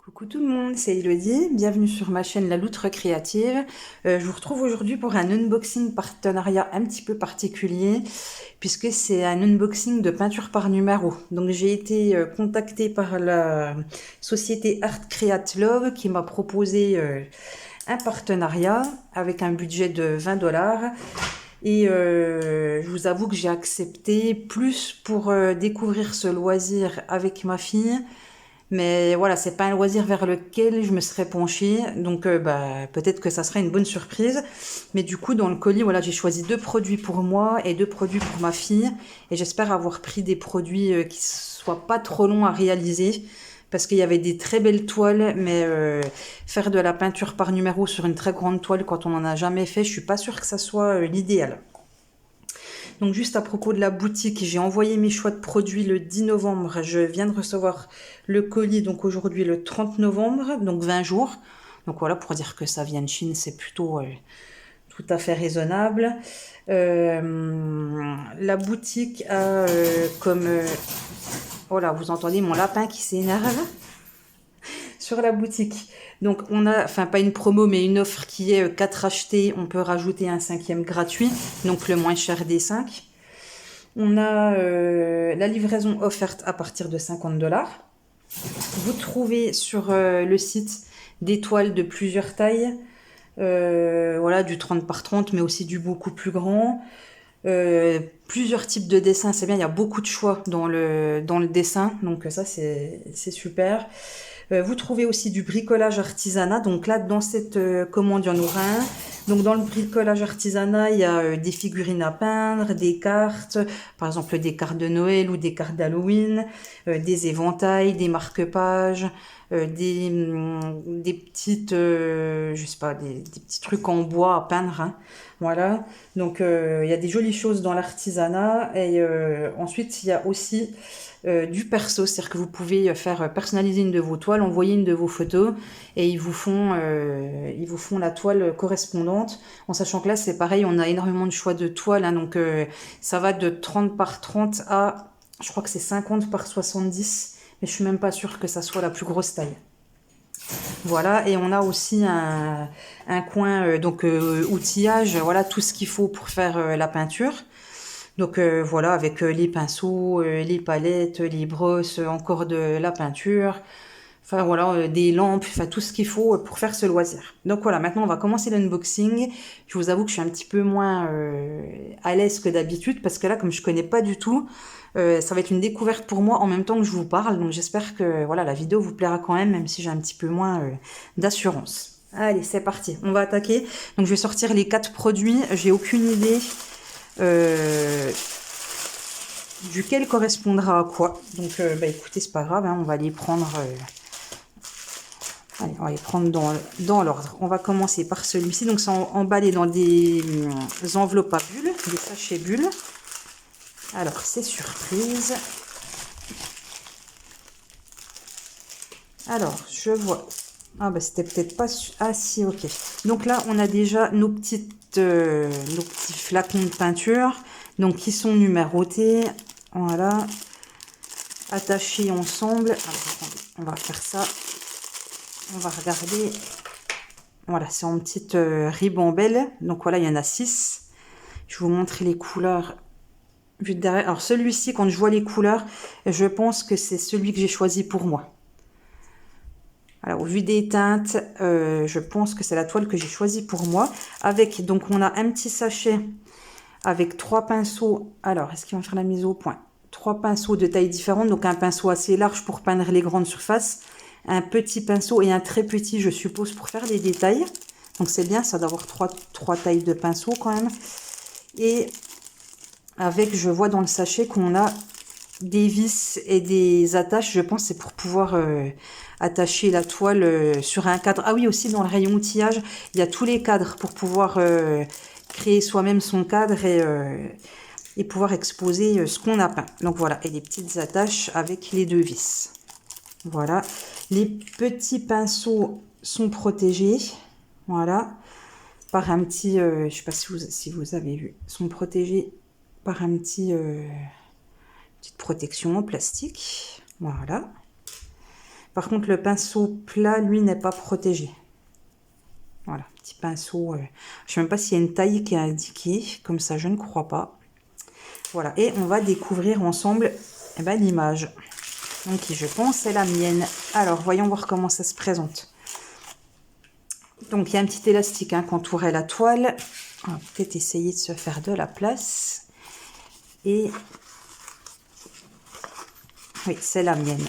Coucou tout le monde, c'est Elodie, bienvenue sur ma chaîne La Loutre Créative. Je vous retrouve aujourd'hui pour un unboxing partenariat un petit peu particulier puisque c'est un unboxing de peinture par numéro. Donc j'ai été contactée par la société Art Create Love qui m'a proposé un partenariat avec un budget de 20 $. Et je vous avoue que j'ai accepté plus pour découvrir ce loisir avec ma fille. Mais voilà, c'est pas un loisir vers lequel je me serais penchée, donc peut-être que ça serait une bonne surprise. Mais du coup, dans le colis, voilà, j'ai choisi 2 produits pour moi et 2 produits pour ma fille. Et j'espère avoir pris des produits qui soient pas trop longs à réaliser, parce qu'il y avait des très belles toiles, mais faire de la peinture par numéro sur une très grande toile quand on n'en a jamais fait, je suis pas sûre que ça soit l'idéal. Donc juste à propos de la boutique, j'ai envoyé mes choix de produits le 10 novembre. Je viens de recevoir le colis, donc aujourd'hui le 30 novembre, donc 20 jours. Donc voilà, pour dire que ça vient de Chine, c'est plutôt tout à fait raisonnable. La boutique a oh là, vous entendez mon lapin qui s'énerve sur la boutique. Donc on a, enfin pas une promo, mais une offre qui est 4 achetés, on peut rajouter un 5e gratuit, donc le moins cher des 5. On a la livraison offerte à partir de 50 $. Vous trouvez sur le site des toiles de plusieurs tailles, voilà, du 30 par 30, mais aussi du beaucoup plus grand. Plusieurs types de dessins, c'est bien, il y a beaucoup de choix dans le dessin, donc ça c'est super. Vous trouvez aussi du bricolage artisanat. Donc là, dans cette commande, il y en aura un. Donc dans le bricolage artisanat, il y a des figurines à peindre, des cartes, par exemple des cartes de Noël ou des cartes d'Halloween, des éventails, des marque-pages, des petites, je sais pas, des petits trucs en bois à peindre, hein. Voilà. Donc il y a des jolies choses dans l'artisanat. Et ensuite, il y a aussi du perso, c'est-à-dire que vous pouvez faire personnaliser une de vos toiles, envoyer une de vos photos et ils vous font la toile correspondante, en sachant que là c'est pareil, on a énormément de choix de toiles, hein, donc ça va de 30 par 30 à, je crois que c'est 50 par 70, mais je suis même pas sûre que ça soit la plus grosse taille. Voilà, et on a aussi un coin outillage, voilà tout ce qu'il faut pour faire la peinture. Donc voilà, avec les pinceaux, les palettes, les brosses, encore de la peinture, enfin voilà, des lampes, enfin tout ce qu'il faut pour faire ce loisir. Donc voilà, maintenant on va commencer l'unboxing. Je vous avoue que je suis un petit peu moins à l'aise que d'habitude, parce que là, comme je connais pas du tout, ça va être une découverte pour moi en même temps que je vous parle. Donc j'espère que voilà, la vidéo vous plaira quand même si j'ai un petit peu moins d'assurance. Allez, c'est parti, on va attaquer. Donc je vais sortir les 4 produits, j'ai aucune idée duquel correspondra à quoi. Donc écoutez, c'est pas grave, hein, on va les prendre allez, on va les prendre dans l'ordre. On va commencer par celui-ci. Donc c'est emballé dans des enveloppes à bulles, des sachets bulles. Alors c'est surprise. Alors je vois, ah bah c'était peut-être pas, ah si, ok. Donc là on a déjà nos petits flacons de peinture, donc qui sont numérotés, voilà, attachés ensemble. Alors attendez, on va faire ça, on va regarder. Voilà, c'est en petite ribambelle, donc voilà, il y en a 6. Je vais vous montrer les couleurs vu de derrière. Alors celui-ci, quand je vois les couleurs, je pense que c'est celui que j'ai choisi pour moi. Alors, au vu des teintes, je pense que c'est la toile que j'ai choisie pour moi. Avec, donc, on a un petit sachet avec 3 pinceaux. Alors, est-ce qu'ils vont faire la mise au point? 3 pinceaux de taille différente. Donc, un pinceau assez large pour peindre les grandes surfaces. Un petit pinceau et un très petit, je suppose, pour faire les détails. Donc, c'est bien, ça d'avoir 3 tailles de pinceaux quand même. Et avec, je vois dans le sachet qu'on a des vis et des attaches, je pense c'est pour pouvoir attacher la toile sur un cadre. Ah oui, aussi dans le rayon outillage, il y a tous les cadres pour pouvoir créer soi-même son cadre et pouvoir exposer ce qu'on a peint. Donc voilà, et les petites attaches avec les 2 vis. Voilà, les petits pinceaux sont protégés, voilà, par un petit, je sais pas si vous avez vu, sont protégés par un petite protection en plastique, voilà. Par contre, le pinceau plat, lui, n'est pas protégé. Voilà, petit pinceau. Je ne sais même pas s'il y a une taille qui est indiquée. Comme ça, je ne crois pas. Voilà, et on va découvrir ensemble l'image. Donc, qui, je pense, est la mienne. Alors, voyons voir comment ça se présente. Donc, il y a un petit élastique qui entourait la toile. On va peut-être essayer de se faire de la place. Et oui, c'est la mienne.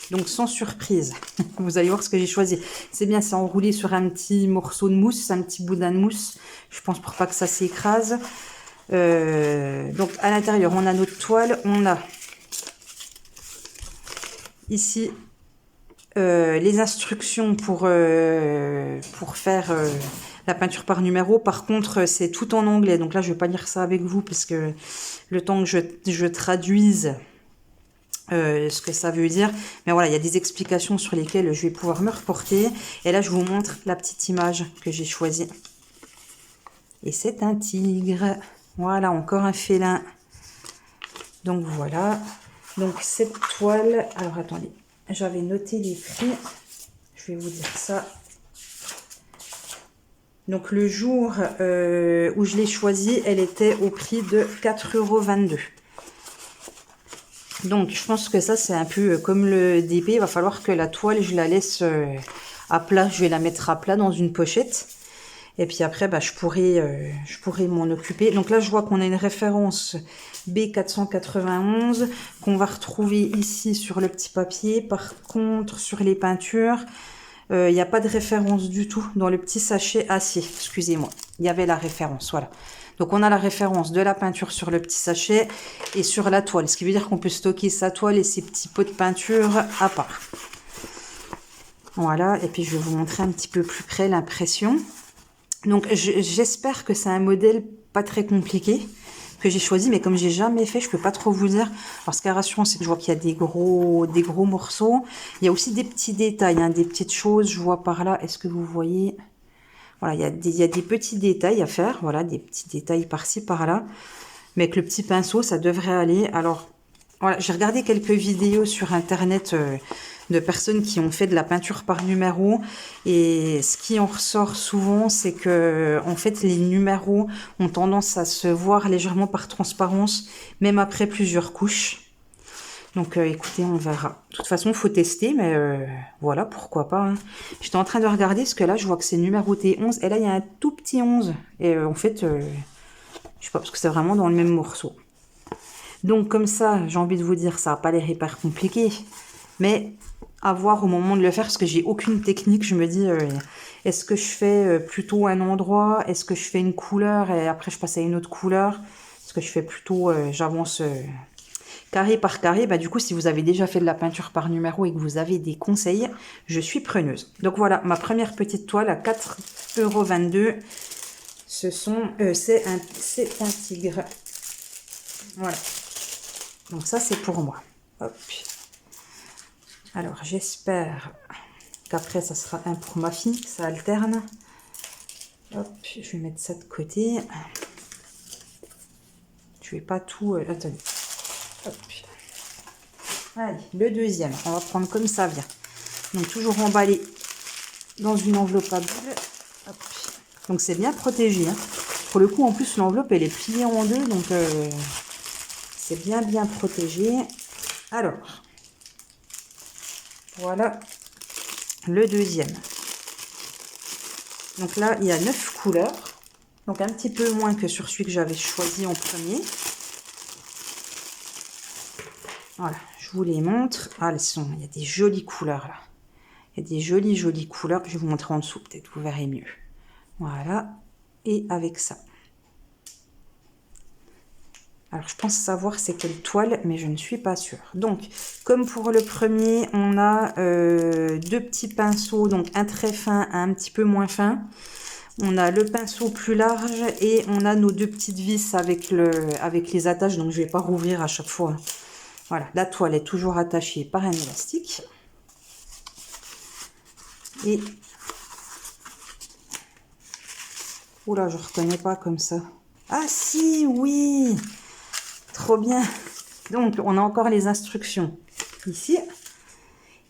Donc, sans surprise, vous allez voir ce que j'ai choisi. C'est bien, c'est enroulé sur un petit morceau de mousse, un petit boudin de mousse. Je pense pour pas que ça s'écrase. Donc, à l'intérieur, on a notre toile. On a ici les instructions pour faire la peinture par numéro. Par contre, c'est tout en anglais. Donc là, je vais pas lire ça avec vous parce que le temps que je traduise ce que ça veut dire. Mais voilà, il y a des explications sur lesquelles je vais pouvoir me reporter. Et là, je vous montre la petite image que j'ai choisie. Et c'est un tigre. Voilà, encore un félin. Donc voilà. Donc cette toile... Alors attendez, j'avais noté les prix. Je vais vous dire ça. Donc le jour où je l'ai choisie, elle était au prix de 4,22 €. Donc, je pense que ça, c'est un peu comme le DP. Il va falloir que la toile, je la laisse à plat. Je vais la mettre à plat dans une pochette. Et puis après, je pourrais m'en occuper. Donc là, je vois qu'on a une référence B491 qu'on va retrouver ici sur le petit papier. Par contre, sur les peintures, il n'y a pas de référence du tout dans le petit sachet. Ah si, excusez-moi. Il y avait la référence, voilà. Donc, on a la référence de la peinture sur le petit sachet et sur la toile. Ce qui veut dire qu'on peut stocker sa toile et ses petits pots de peinture à part. Voilà. Et puis, je vais vous montrer un petit peu plus près l'impression. Donc, j'espère que c'est un modèle pas très compliqué que j'ai choisi. Mais comme j'ai jamais fait, je peux pas trop vous dire. Alors, ce qui est rassurant, c'est que je vois qu'il y a des gros morceaux. Il y a aussi des petits détails, hein, des petites choses. Je vois par là. Est-ce que vous voyez ? Voilà, il y a des petits détails à faire, voilà, des petits détails par-ci, par-là. Mais avec le petit pinceau, ça devrait aller. Alors, voilà, j'ai regardé quelques vidéos sur Internet de personnes qui ont fait de la peinture par numéro. Et ce qui en ressort souvent, c'est que, en fait, les numéros ont tendance à se voir légèrement par transparence, même après plusieurs couches. Donc, écoutez, on verra. De toute façon, il faut tester, mais voilà, pourquoi pas. Hein. J'étais en train de regarder, parce que là, je vois que c'est numéroté 11. Et là, il y a un tout petit 11. Et en fait, je sais pas, parce que c'est vraiment dans le même morceau. Donc, comme ça, j'ai envie de vous dire, ça n'a pas l'air hyper compliqué. Mais à voir au moment de le faire, parce que j'ai aucune technique. Je me dis, est-ce que je fais plutôt un endroit? Est-ce que je fais une couleur et après, je passe à une autre couleur? Est-ce que je fais plutôt, j'avance... carré par carré, du coup, si vous avez déjà fait de la peinture par numéro et que vous avez des conseils, je suis preneuse. Donc voilà, ma première petite toile à 4,22 €. C'est un tigre. Voilà. Donc ça, c'est pour moi. Hop. Alors, j'espère qu'après, ça sera un pour ma fille, que ça alterne. Hop, je vais mettre ça de côté. Je vais pas tout... attendez. Hop. Allez, le deuxième, on va prendre comme ça vient. Donc toujours emballé dans une enveloppe à bulles. Hop. Donc c'est bien protégé. Hein. Pour le coup, en plus, l'enveloppe, elle est pliée en deux. Donc c'est bien protégé. Alors, voilà le deuxième. Donc là, il y a 9 couleurs. Donc un petit peu moins que sur celui que j'avais choisi en premier. Voilà, je vous les montre. Ah, il y a des jolies couleurs là. Il y a des jolies couleurs. Je vais vous montrer en dessous, peut-être vous verrez mieux. Voilà, et avec ça. Alors, je pense savoir c'est quelle toile, mais je ne suis pas sûre. Donc, comme pour le premier, on a deux petits pinceaux, donc un très fin, un petit peu moins fin. On a le pinceau plus large et on a nos deux petites vis avec les attaches, donc je ne vais pas rouvrir à chaque fois. Voilà, la toile est toujours attachée par un élastique. Et... Oula, je ne reconnais pas comme ça. Ah si, oui! Trop bien! Donc, on a encore les instructions ici.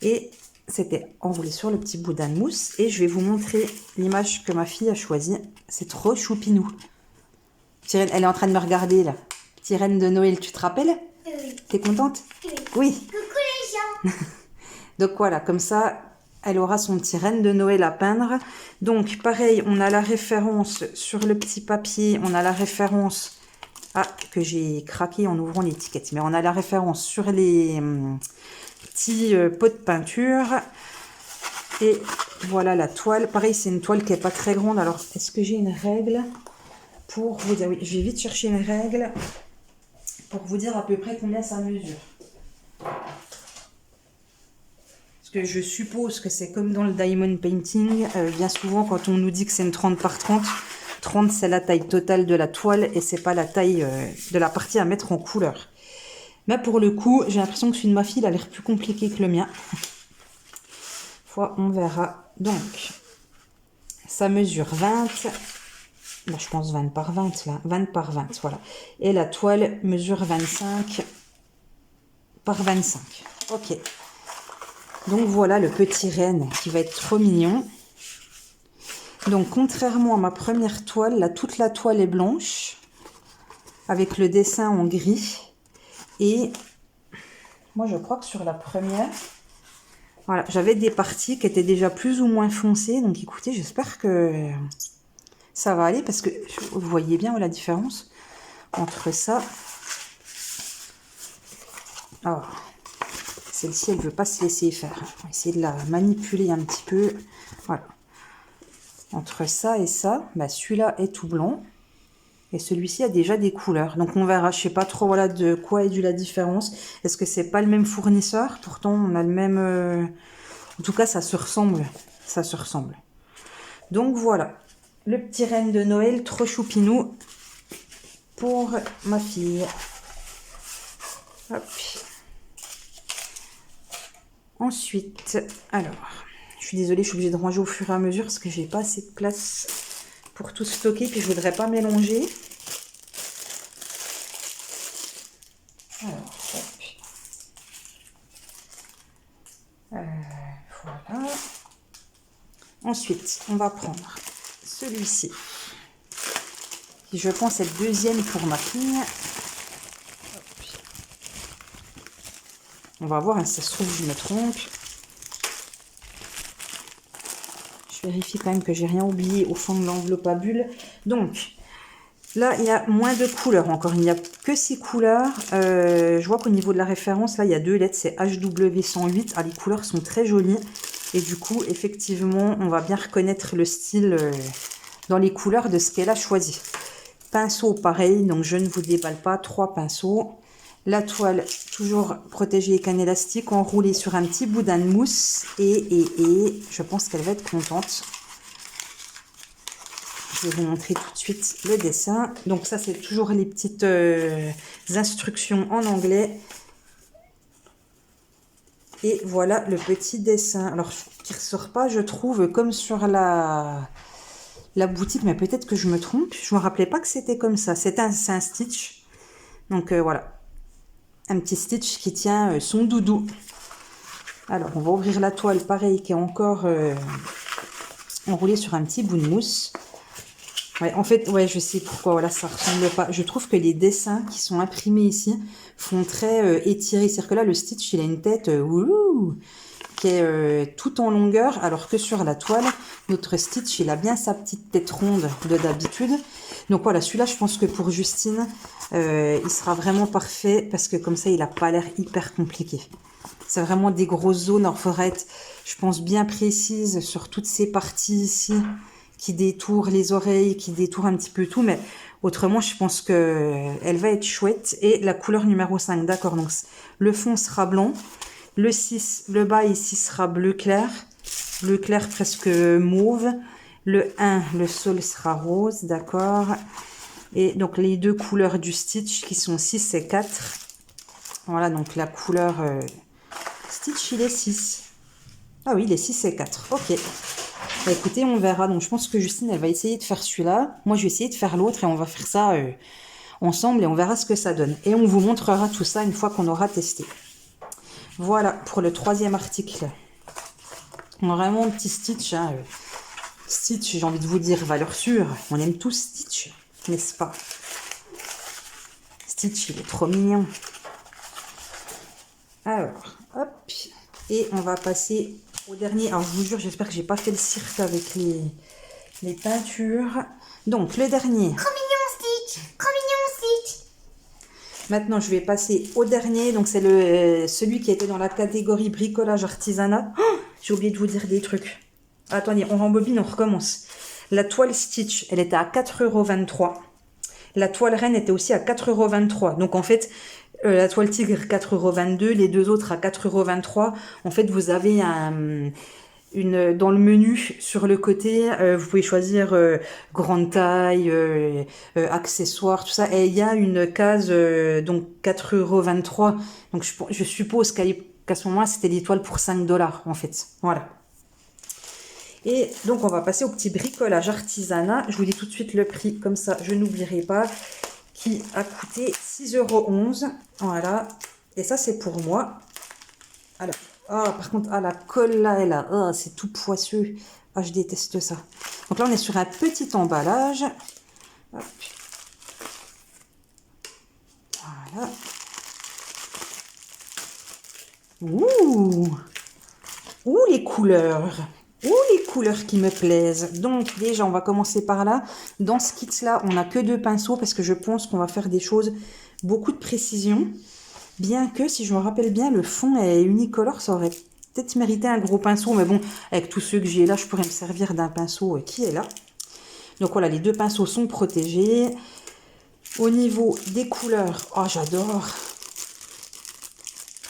Et c'était enroulé sur le petit boudin de mousse. Et je vais vous montrer l'image que ma fille a choisie. C'est trop choupinou. Tyrène, elle est en train de me regarder là. Petite reine de Noël, tu te rappelles? Oui. T'es contente? Oui. Oui. Coucou les gens. Donc voilà, comme ça, elle aura son petit reine de Noël à peindre. Donc pareil, on a la référence sur le petit papier. On a la référence... Ah, que j'ai craqué en ouvrant l'étiquette. Mais on a la référence sur les petits pots de peinture. Et voilà la toile. Pareil, c'est une toile qui n'est pas très grande. Alors, est-ce que j'ai une règle pour vous dire? Oui, je vais vite chercher une règle pour vous dire à peu près combien ça mesure. Parce que je suppose que c'est comme dans le diamond painting. Bien souvent, quand on nous dit que c'est une 30 par 30, 30 c'est la taille totale de la toile et c'est pas la taille de la partie à mettre en couleur. Mais pour le coup, j'ai l'impression que celui de ma fille il a l'air plus compliqué que le mien. On verra. Donc, ça mesure 20. Là, je pense 20 par 20, là. 20 par 20, voilà. Et la toile mesure 25 par 25. Ok. Donc, voilà le petit renne qui va être trop mignon. Donc, contrairement à ma première toile, là, toute la toile est blanche. Avec le dessin en gris. Et moi, je crois que sur la première... Voilà, j'avais des parties qui étaient déjà plus ou moins foncées. Donc, écoutez, j'espère que ça va aller. Parce que vous voyez bien la différence entre ça. Alors, celle-ci, elle ne veut pas se laisser faire. On va essayer de la manipuler un petit peu. Voilà. Entre ça et ça, bah, celui-là est tout blanc. Et celui-ci a déjà des couleurs. Donc, on verra. Je ne sais pas trop voilà, de quoi est due la différence. Est-ce que c'est pas le même fournisseur? Pourtant, on a le même... En tout cas, ça se ressemble. Ça se ressemble. Donc, voilà. Le petit renne de Noël, trop choupinou pour ma fille. Hop. Ensuite, alors, je suis désolée, je suis obligée de ranger au fur et à mesure parce que j'ai pas assez de place pour tout stocker. Puis, je voudrais pas mélanger. Alors, hop. Voilà. Ensuite, on va prendre celui-ci, qui je pense être deuxième pour ma fille. Hop. On va voir, hein, si ça se trouve, je me trompe. Je vérifie quand même que j'ai rien oublié au fond de l'enveloppe à bulles. Donc, là, il y a moins de couleurs encore. Il n'y a que 6 couleurs. Je vois qu'au niveau de la référence, là, il y a 2 lettres. C'est HW108. Ah, les couleurs sont très jolies. Et du coup, effectivement, on va bien reconnaître le style dans les couleurs de ce qu'elle a choisi. Pinceau, pareil. Donc, je ne vous déballe pas. 3 pinceaux. La toile, toujours protégée avec un élastique, enroulée sur un petit boudin de mousse. Et je pense qu'elle va être contente. Je vais vous montrer tout de suite le dessin. Donc ça, c'est toujours les petites instructions en anglais. Et voilà le petit dessin. Alors, qui ne ressort pas, je trouve, comme sur la boutique. Mais peut-être que je me trompe. Je ne me rappelais pas que c'était comme ça. C'est un stitch. Donc voilà. Un petit stitch qui tient son doudou. Alors, on va ouvrir la toile, pareil, qui est encore enroulée sur un petit bout de mousse. Ouais, en fait, ouais, je sais pourquoi, voilà, ça ressemble pas. Je trouve que les dessins qui sont imprimés ici font très étirés. C'est-à-dire que là, le stitch, il a une tête qui est tout en longueur, alors que sur la toile, notre stitch, il a bien sa petite tête ronde de d'habitude. Donc voilà, celui-là, je pense que pour Justine, il sera vraiment parfait parce que comme ça, il n'a pas l'air hyper compliqué. C'est vraiment des grosses zones. Alors, il faudra être, je pense, bien précise sur toutes ces parties ici qui détourent les oreilles, qui détourent un petit peu tout. Mais autrement, je pense qu'elle va être chouette. Et la couleur numéro 5, d'accord. Donc, le fond sera blanc. Le 6, le bas ici sera bleu clair presque mauve. Le 1, le sol sera rose, d'accord. Et donc, les deux couleurs du stitch qui sont 6 et 4. Voilà, donc la couleur... stitch, il est 6. Ah oui, il est 6 et 4. Ok. Bah, écoutez, on verra. Donc, je pense que Justine, elle va essayer de faire celui-là. Moi, je vais essayer de faire l'autre et on va faire ça ensemble et on verra ce que ça donne. Et on vous montrera tout ça une fois qu'on aura testé. Voilà pour le troisième article Vraiment petit Stitch. Hein. Stitch, j'ai envie de vous dire, valeur sûre. On aime tous Stitch, n'est-ce pas? Stitch, il est trop mignon. Alors, hop. Et on va passer au dernier. Alors, je vous jure, j'espère que j'ai pas fait le cirque avec les peintures. Donc, le dernier. Trop mignon, Stitch. Trop mignon, Stitch. Maintenant, je vais passer au dernier. Donc, c'est celui qui était dans la catégorie bricolage artisanat. Oh, j'ai oublié de vous dire des trucs. Attendez, on rembobine, on recommence. La toile Stitch, elle était à 4,23 €. La toile reine était aussi à 4,23 €. Donc, en fait, la toile tigre, 4,22 €. Les deux autres à 4,23 €. En fait, vous avez dans le menu, sur le côté, vous pouvez choisir grande taille, accessoires, tout ça. Et il y a une case, donc 4,23 €. Donc, je suppose qu'à ce moment-là, c'était des toiles pour 5 $, en fait. Voilà. Et donc, on va passer au petit bricolage artisanat. Je vous dis tout de suite le prix, comme ça, je n'oublierai pas, qui a coûté 6,11 €. Voilà. Et ça, c'est pour moi. Alors, par contre, la colle là, c'est tout poisseux. Ah, je déteste ça. Donc là, on est sur un petit emballage. Hop. Voilà. Ouh! Ouh, les couleurs! Ouh, les couleurs qui me plaisent. Donc, déjà, on va commencer par là. Dans ce kit-là, on n'a que 2 pinceaux parce que je pense qu'on va faire des choses beaucoup de précision. Bien que, si je me rappelle bien, le fond est unicolore. Ça aurait peut-être mérité un gros pinceau. Mais bon, avec tous ceux que j'ai là, je pourrais me servir d'un pinceau qui est là. Donc voilà, les 2 pinceaux sont protégés. Au niveau des couleurs, oh, j'adore.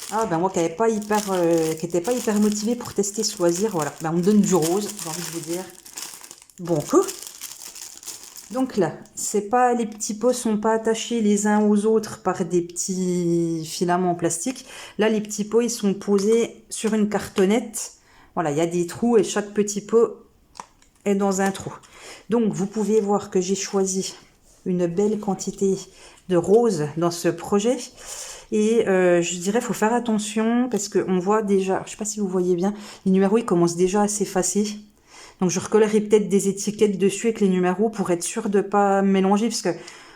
Ah ben moi qui n'étais pas hyper motivée pour tester ce loisir, voilà, ben on me donne du rose, j'ai envie de vous dire. Bon coup. Donc là, les petits pots sont pas attachés les uns aux autres par des petits filaments en plastique. Là, les petits pots, ils sont posés sur une cartonnette. Voilà, il y a des trous et chaque petit pot est dans un trou. Donc vous pouvez voir que j'ai choisi une belle quantité de rose dans ce projet. Et je dirais, il faut faire attention parce qu'on voit déjà, je ne sais pas si vous voyez bien, les numéros, ils commencent déjà à s'effacer. Donc, je recollerai peut-être des étiquettes dessus avec les numéros pour être sûr de ne pas mélanger. Parce que,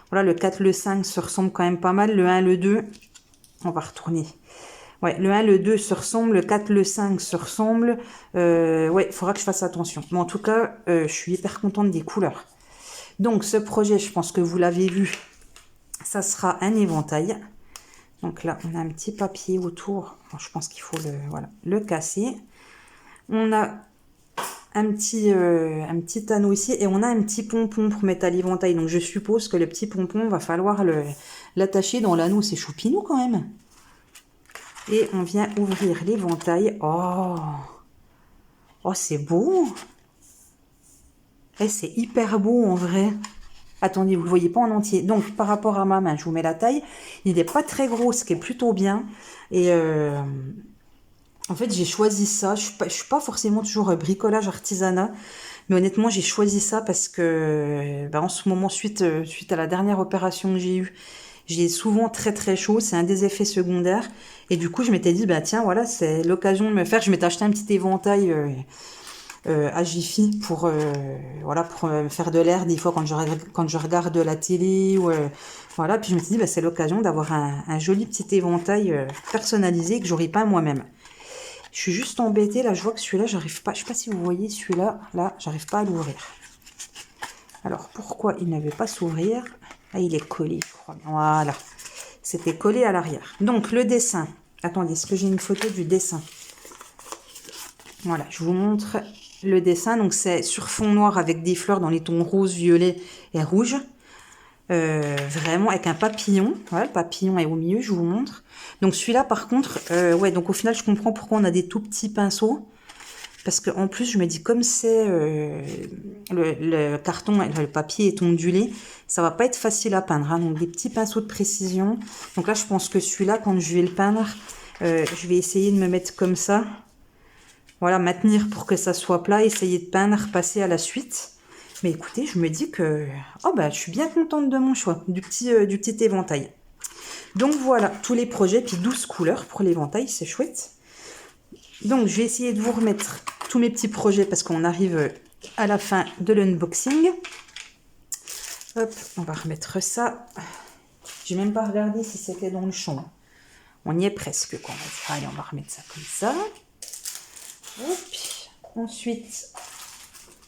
voilà, le 4, le 5 se ressemblent quand même pas mal. Le 1, le 2, on va retourner. Ouais, le 1, le 2 se ressemblent. Le 4, le 5 se ressemblent. Ouais, il faudra que je fasse attention. Mais en tout cas, je suis hyper contente des couleurs. Donc, ce projet, je pense que vous l'avez vu, ça sera un éventail. Donc là, on a un petit papier autour. Je pense qu'il faut le casser. On a un petit anneau ici et on a un petit pompon pour mettre à l'éventail. Donc je suppose que le petit pompon, va falloir l'attacher dans l'anneau. C'est choupinou quand même. Et on vient ouvrir l'éventail. Oh, c'est beau. C'est hyper beau en vrai. Attendez, vous ne le voyez pas en entier. Donc, par rapport à ma main, je vous mets la taille. Il n'est pas très gros, ce qui est plutôt bien. Et en fait, j'ai choisi ça. Je ne suis pas forcément toujours bricolage artisanat. Mais honnêtement, j'ai choisi ça parce que en ce moment, suite à la dernière opération que j'ai eue, j'ai souvent très très chaud. C'est un des effets secondaires. Et du coup, je m'étais dit, tiens, voilà, c'est l'occasion de me faire. Je m'étais acheté un petit éventail à Jiffy pour me faire de l'air des fois quand je regarde la télé ou voilà. Puis je me suis dit c'est l'occasion d'avoir un joli petit éventail personnalisé que j'aurais pas moi-même. Je suis juste embêtée là, je vois que celui-là j'arrive pas, je sais pas si vous voyez celui-là, là j'arrive pas à l'ouvrir. Alors pourquoi il ne veut pas s'ouvrir? Ah, il est collé, je crois. Voilà, c'était collé à l'arrière. Donc le dessin, attendez, est-ce que j'ai une photo du dessin? Voilà, je vous montre le dessin. Donc c'est sur fond noir avec des fleurs dans les tons rose, violet et rouge. Vraiment avec un papillon. Voilà, le papillon est au milieu, je vous montre. Donc celui-là par contre, ouais, donc au final je comprends pourquoi on a des tout petits pinceaux. Parce qu'en plus je me dis comme c'est le carton, le papier est ondulé, ça va pas être facile à peindre. Hein, donc des petits pinceaux de précision. Donc là je pense que celui-là quand je vais le peindre, je vais essayer de me mettre comme ça. Voilà, maintenir pour que ça soit plat, essayer de peindre, passer à la suite. Mais écoutez, je me dis que je suis bien contente de mon choix, du petit éventail. Donc voilà, tous les projets, puis 12 couleurs pour l'éventail, c'est chouette. Donc je vais essayer de vous remettre tous mes petits projets parce qu'on arrive à la fin de l'unboxing. Hop, on va remettre ça. J'ai même pas regardé si c'était dans le champ. On y est presque, quoi. Allez, on va remettre ça comme ça. Hop. Ensuite,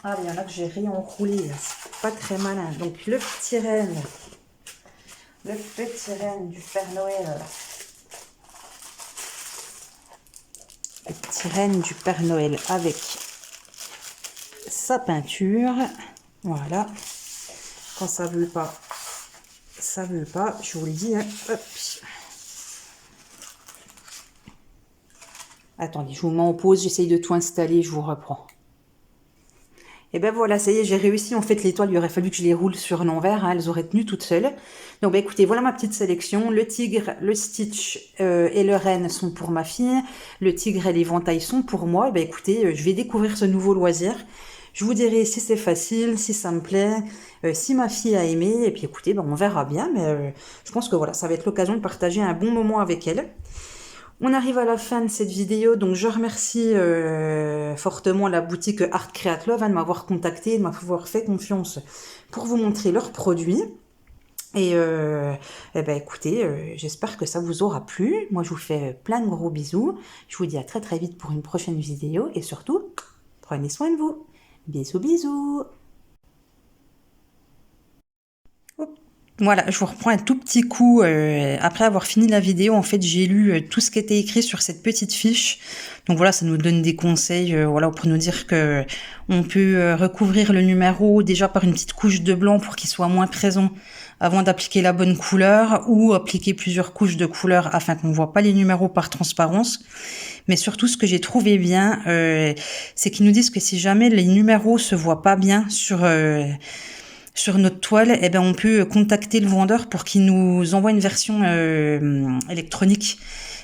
ah, il y en a que j'ai réenroulé, c'est pas très malin. Donc, le petit renne. Le petit renne du Père Noël. Le petit renne du Père Noël avec sa peinture. Voilà. Quand ça veut pas, ça veut pas. Je vous le dis. Hein. Hop. Attendez, je vous mets en pause. J'essaye de tout installer. Je vous reprends. Et ben voilà, ça y est, j'ai réussi. En fait, les toiles, il aurait fallu que je les roule sur l'envers. Hein, elles auraient tenu toutes seules. Donc, ben, écoutez, voilà ma petite sélection. Le tigre, le Stitch et le renne sont pour ma fille. Le tigre et l'éventail sont pour moi. Et ben, écoutez, je vais découvrir ce nouveau loisir. Je vous dirai si c'est facile, si ça me plaît, si ma fille a aimé. Et puis, écoutez, ben, on verra bien. Mais je pense que voilà, ça va être l'occasion de partager un bon moment avec elle. On arrive à la fin de cette vidéo, donc je remercie fortement la boutique Art Create Love de m'avoir contacté, de m'avoir fait confiance pour vous montrer leurs produits. Et ben écoutez, j'espère que ça vous aura plu. Moi, je vous fais plein de gros bisous. Je vous dis à très très vite pour une prochaine vidéo. Et surtout, prenez soin de vous. Bisous, bisous. Voilà, je vous reprends un tout petit coup. Après avoir fini la vidéo, en fait, j'ai lu tout ce qui était écrit sur cette petite fiche. Donc voilà, ça nous donne des conseils, voilà, pour nous dire que on peut recouvrir le numéro déjà par une petite couche de blanc pour qu'il soit moins présent avant d'appliquer la bonne couleur, ou appliquer plusieurs couches de couleur afin qu'on ne voit pas les numéros par transparence. Mais surtout, ce que j'ai trouvé bien, c'est qu'ils nous disent que si jamais les numéros se voient pas bien sur notre toile, eh ben on peut contacter le vendeur pour qu'il nous envoie une version électronique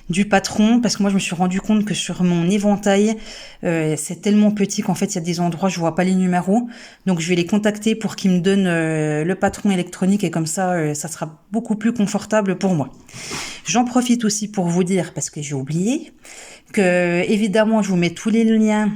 du patron, parce que moi je me suis rendu compte que sur mon éventail c'est tellement petit qu'en fait il y a des endroits je vois pas les numéros, donc je vais les contacter pour qu'ils me donnent le patron électronique, et comme ça ça sera beaucoup plus confortable pour moi. J'en profite aussi pour vous dire, parce que j'ai oublié, que évidemment je vous mets tous les liens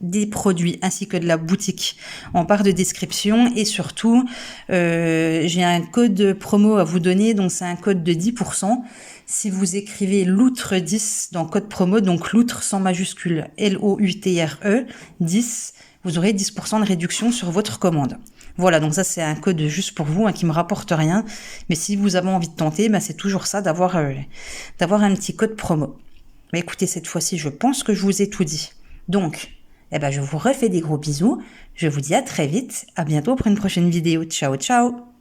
des produits ainsi que de la boutique en barre de description. Et surtout, j'ai un code promo à vous donner, donc c'est un code de 10%. Si vous écrivez loutre 10 dans code promo, donc loutre sans majuscule, L-O-U-T-R-E 10, vous aurez 10% de réduction sur votre commande. Voilà, donc ça c'est un code juste pour vous, hein, qui me rapporte rien, mais si vous avez envie de tenter, ben, c'est toujours ça d'avoir un petit code promo. Mais écoutez, cette fois-ci, je pense que je vous ai tout dit. Donc, eh ben, je vous refais des gros bisous. Je vous dis à très vite. À bientôt pour une prochaine vidéo. Ciao, ciao!